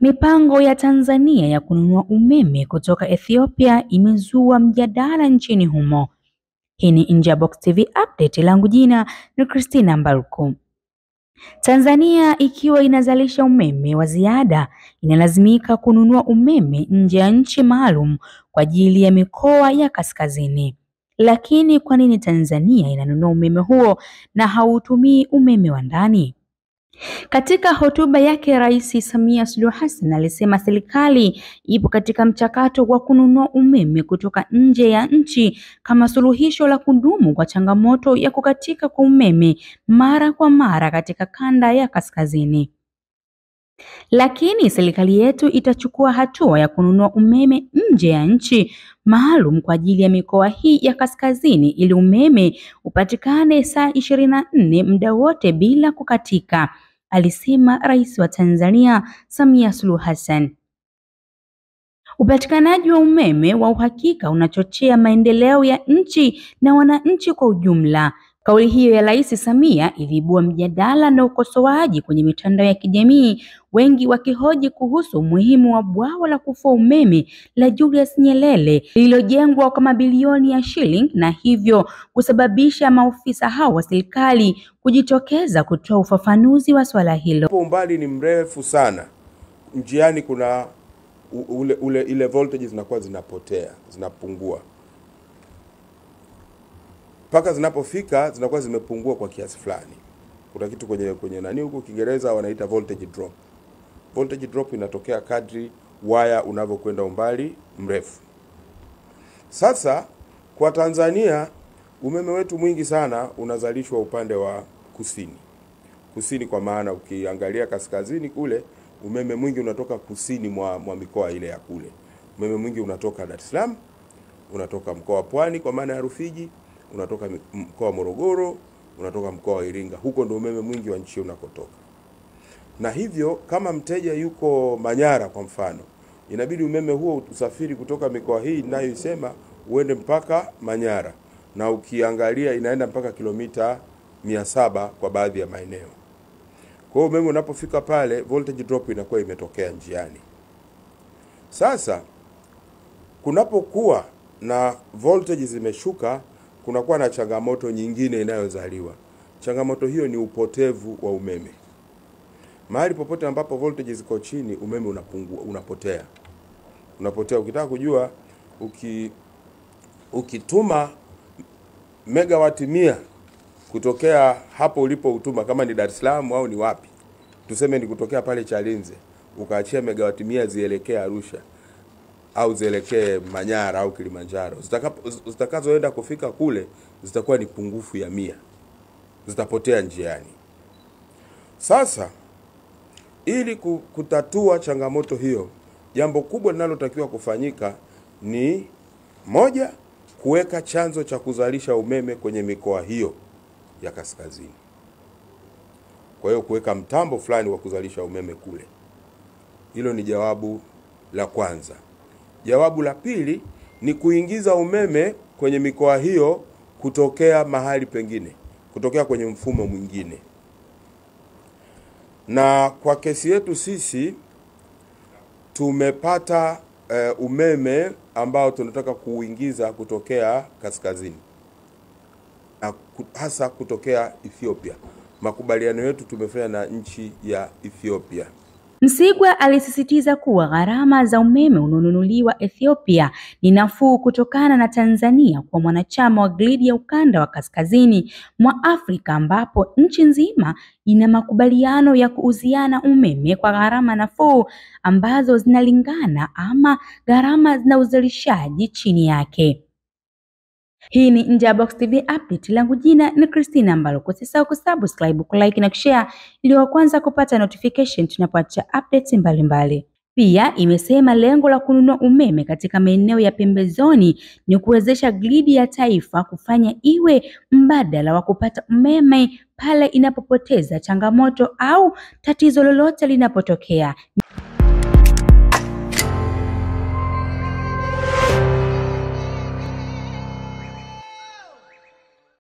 Mipango ya Tanzania ya kununua umeme kutoka Ethiopia imezua mjadala nchini humo. Hii ni Nje ya Box TV update, langu jina ni Christina Mbaruku. Tanzania ikiwa inazalisha umeme wa ziada inalazimika kununua umeme nje ya nchi maalum kwa ajili ya mikoa ya kaskazini. Lakini kwa nini Tanzania inanunua umeme huo na hautumii umeme wa ndani? Katika hotuba yake, Rais Samia Suluhu Hassan alisema serikali ipo katika mchakato wa kununua umeme kutoka nje ya nchi kama suluhisho la kudumu kwa changamoto ya kukatika kwa umeme mara kwa mara katika kanda ya kaskazini. Lakini serikali yetu itachukua hatua ya kununua umeme nje ya nchi maalum kwa ajili ya mikoa hii ya kaskazini ili umeme upatikane saa 24 muda wote bila kukatika, alisema Rais wa Tanzania Samia Suluhu Hassan. Upatikanaji wa umeme wa uhakika unachochea maendeleo ya nchi na wananchi kwa ujumla. Kauli hiyo ya Rais Samia iliibua mjadala na ukosoaji kwenye mitandao ya kijamii, wengi wakihoji kuhusu umuhimu wa bwawa la kufua umeme la Julius Nyerere lililojengwa kwa mabilioni ya shilingi, na hivyo kusababisha maofisa hao wa serikali kujitokeza kutoa ufafanuzi wa swala hilo. Umbali ni mrefu sana, njiani kuna ile voltage zinakuwa zinapotea, zinapungua. Paka zinapofika zinakuwa zimepungua kwa kiasi fulani. Kuna kitu kwenye nani huko Kiingereza wanaita voltage drop. Voltage drop inatokea kadri waya unavyokwenda umbali mrefu. Sasa kwa Tanzania umeme wetu mwingi sana unazalishwa upande wa kusini. Kusini kwa maana ukiangalia kaskazini kule umeme mwingi unatoka kusini mwa mikoa ile ya kule. Umeme mwingi unatoka Dar es Salaam, unatoka mkoa wa Pwani kwa maana ya Rufiji, unatoka mkoa wa Morogoro, unatoka mkoa wa Iringa. Huko ndio umeme mwingi wa nchi unakotoka. Na hivyo kama mteja yuko Manyara kwa mfano, inabidi umeme huo usafiri kutoka mikoa hii ninayoisema uende mpaka Manyara, na ukiangalia inaenda mpaka kilomita 700 kwa baadhi ya maeneo. Kwa hiyo umeme unapofika pale voltage drop inakuwa imetokea njiani. Sasa kunapokuwa na voltage zimeshuka, kunakuwa na changamoto nyingine inayozaliwa. Changamoto hiyo ni upotevu wa umeme. Mahali popote ambapo voltage ziko chini umeme unapungua, unapotea. Ukitaka kujua, ukituma megawati 100 kutokea hapo ulipo utuma, kama ni Dar es Salaam au ni wapi, tuseme ni kutokea pale Chalinze, ukaachia megawati 100 zielekee Arusha au zielekee Manyara au Kilimanjaro, zitakazoenda kufika kule zitakuwa ni pungufu ya 100, zitapotea njiani. Sasa ili kutatua changamoto hiyo, jambo kubwa linalotakiwa kufanyika ni moja, kuweka chanzo cha kuzalisha umeme kwenye mikoa hiyo ya kaskazini. Kwa hiyo kuweka mtambo fulani wa kuzalisha umeme kule. Hilo ni jawabu la kwanza. Jawabu la pili ni kuingiza umeme kwenye mikoa hiyo kutokea mahali pengine, kutokea kwenye mfumo mwingine. Na kwa kesi yetu sisi tumepata umeme ambao tunataka kuuingiza kutokea kaskazini, na hasa kutokea Ethiopia. Makubaliano yetu tumefanya na nchi ya Ethiopia. Msigwa alisisitiza kuwa gharama za umeme unaonunuliwa Ethiopia ni nafuu kutokana na Tanzania kwa mwanachama wa gridi ya ukanda wa kaskazini mwa Afrika, ambapo nchi nzima ina makubaliano ya kuuziana umeme kwa gharama nafuu ambazo zinalingana ama gharama za uzalishaji chini yake. Hii ni Nje ya Box TV update, langu jina ni Christina Mbaruku. Usisahau kusubscribe, kulike na kushare ili wa kwanza kupata notification tunapoacha updates mbalimbali. Pia imesema lengo la kununua umeme katika maeneo ya pembezoni ni kuwezesha gridi ya taifa kufanya iwe mbadala wa kupata umeme pale inapopoteza changamoto au tatizo lolote linapotokea.